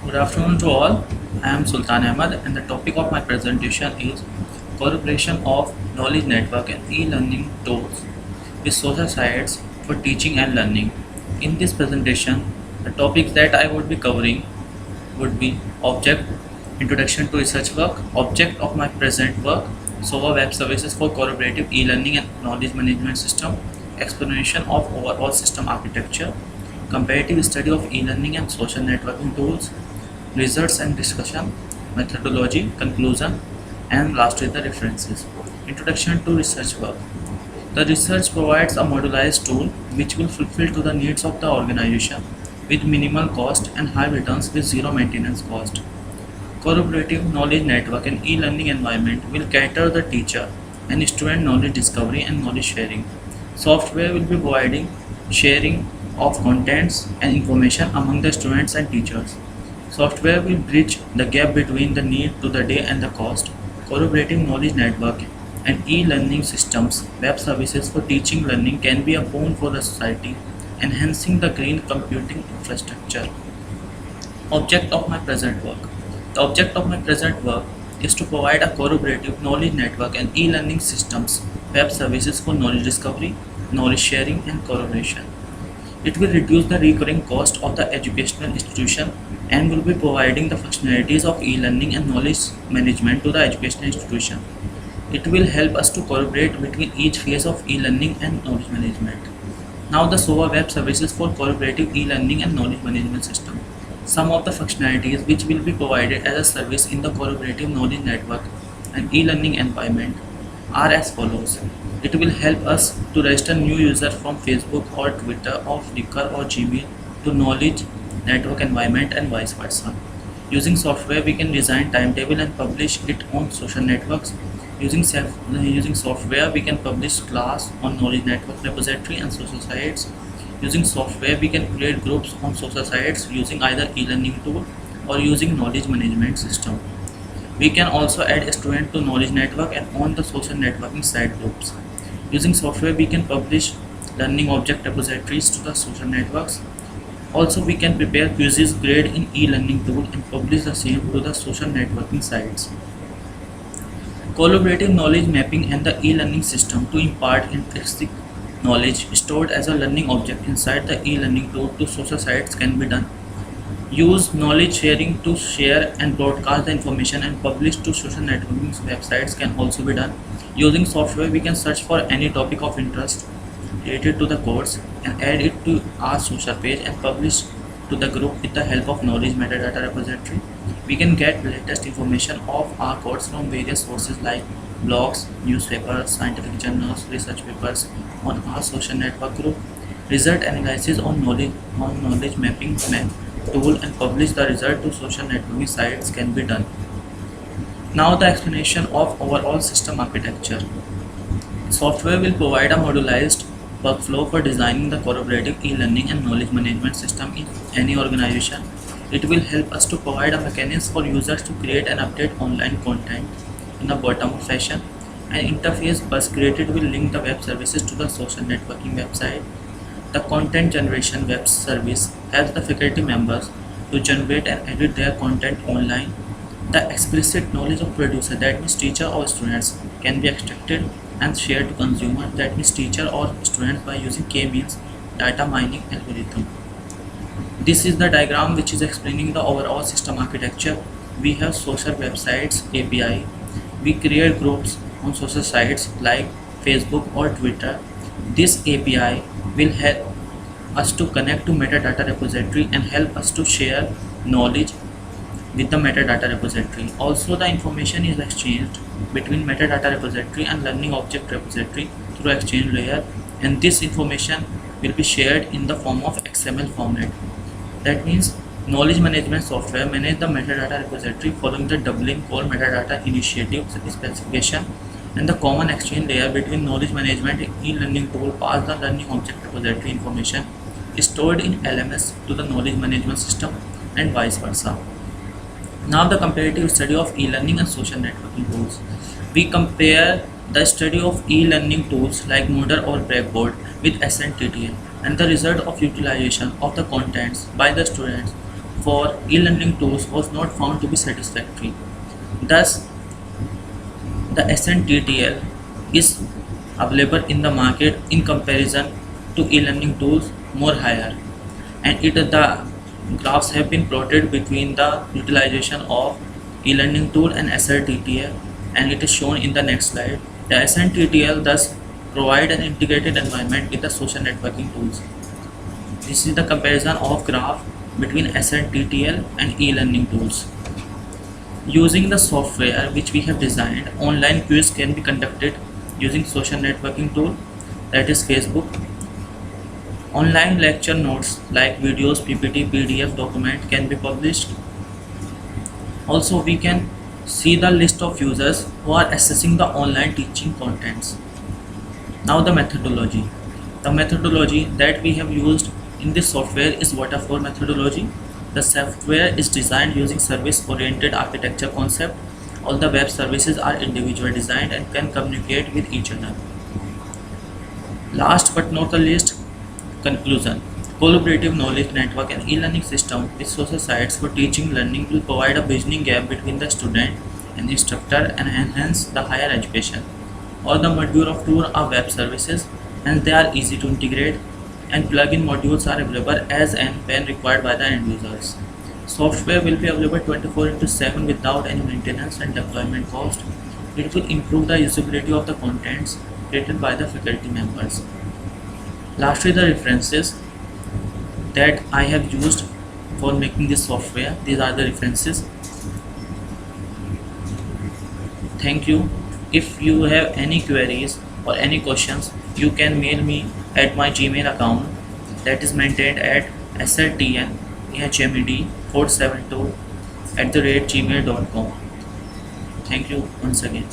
Good afternoon to all. I am Sultan Ahmad and the topic of my presentation is correlation of knowledge network and e-learning tools with social sites for teaching and learning. In this presentation, the topics that I would be covering would be object, introduction to research work, object of my present work, SOVA web services for collaborative e-learning and knowledge management system, explanation of overall system architecture, comparative study of e-learning and social networking tools, results and discussion, methodology, conclusion, and lastly the references. Introduction to research work. The research provides a modularized tool which will fulfill to the needs of the organization with minimal cost and high returns with zero maintenance cost. Collaborative knowledge network and e-learning environment will cater the teacher and student knowledge discovery and knowledge sharing. Software will be providing sharing of contents and information among the students and teachers. Software will bridge the gap between the need to the day and the cost. Collaborative knowledge network and e-learning systems, web services for teaching learning can be a boon for the society, enhancing the green computing infrastructure. Object of my present work. The object of my present work is to provide a collaborative knowledge network and e-learning systems, web services for knowledge discovery, knowledge sharing and collaboration. It will reduce the recurring cost of the educational institution and will be providing the functionalities of e-learning and knowledge management to the educational institution. It will help us to collaborate between each phase of e-learning and knowledge management. Now the SOVA web services for collaborative e-learning and knowledge management system. Some of the functionalities which will be provided as a service in the collaborative knowledge network and e-learning environment are as follows. It will help us to register new users from Facebook or Twitter or Flickr or Gmail to knowledge network environment and vice versa. Using software we can design timetable and publish it on social networks. Using software we can publish class on knowledge network repository and social sites. Using software we can create groups on social sites using either e-learning tool or using knowledge management system. We can also add a student to knowledge network and on the social networking site groups. Using software we can publish learning object repositories to the social networks. Also we can prepare quizzes grade in e-learning tool and publish the same to the social networking sites. Collaborative knowledge mapping and the e-learning system to impart intrinsic knowledge stored as a learning object inside the e-learning tool to social sites can be done. Use knowledge sharing to share and broadcast the information and publish to social networking websites can also be done. Using software we can search for any topic of interest related to the course and add it to our social page and publish to the group with the help of knowledge metadata repository. We can get latest information of our course from various sources like blogs, newspapers, scientific journals, research papers on our social network group. Result analysis on knowledge mapping tool and publish the result to social networking sites can be done. Now the explanation of overall system architecture. Software will provide a modularized workflow for designing the collaborative e-learning and knowledge management system in any organization. It will help us to provide a mechanism for users to create and update online content in a bottom-up fashion. An interface bus created will link the web services to the social networking website. The content generation web service helps the faculty members to generate and edit their content online. The explicit knowledge of producer, that means teacher or students, can be extracted and shared to consumer, that means teacher or students, by using k-means data mining algorithm. This is the diagram which is explaining the overall system architecture. We have social websites API. We create groups on social sites like Facebook or Twitter. This API will help us to connect to metadata repository and help us to share knowledge with the metadata repository. Also the information is exchanged between metadata repository and learning object repository through exchange layer, and this information will be shared in the form of XML format. That means knowledge management software manage the metadata repository following the doubling core metadata initiative specification, and the common exchange layer between knowledge management and e-learning tool pass the learning object repository information stored in LMS to the knowledge management system and vice versa. Now the comparative study of e-learning and social networking tools. We compare the study of e-learning tools like Moodle or Blackboard with SNTTL and the result of utilization of the contents by the students for e-learning tools was not found to be satisfactory. Thus, the SNTTL is available in the market in comparison to e-learning tools more higher, and the graphs have been plotted between the utilization of e-learning tool and SNTTL, and it is shown in the next slide. The SNTTL thus provide an integrated environment with the social networking tools. This is the comparison of graph between SNTTL and e-learning tools. Using the software which we have designed, online quiz can be conducted using social networking tool, that is Facebook. Online lecture notes like videos, PPT, PDF document can be published. Also, we can see the list of users who are accessing the online teaching contents. Now the methodology. The methodology that we have used in this software is waterfall methodology. The software is designed using service-oriented architecture concept. All the web services are individually designed and can communicate with each other. Last but not the least, conclusion. Collaborative knowledge network and e-learning system with social sites for teaching learning will provide a bridging gap between the student and instructor and enhance the higher education. All the modules of tool are web services and they are easy to integrate, and plugin modules are available as and when required by the end users. Software will be available 24/7 without any maintenance and deployment cost. It will improve the usability of the contents created by the faculty members. Lastly, the references that I have used for making this software. These are the references. Thank you. If you have any queries or any questions, you can mail me at my Gmail account that is maintained at sltnhmed472@gmail.com. Thank you once again.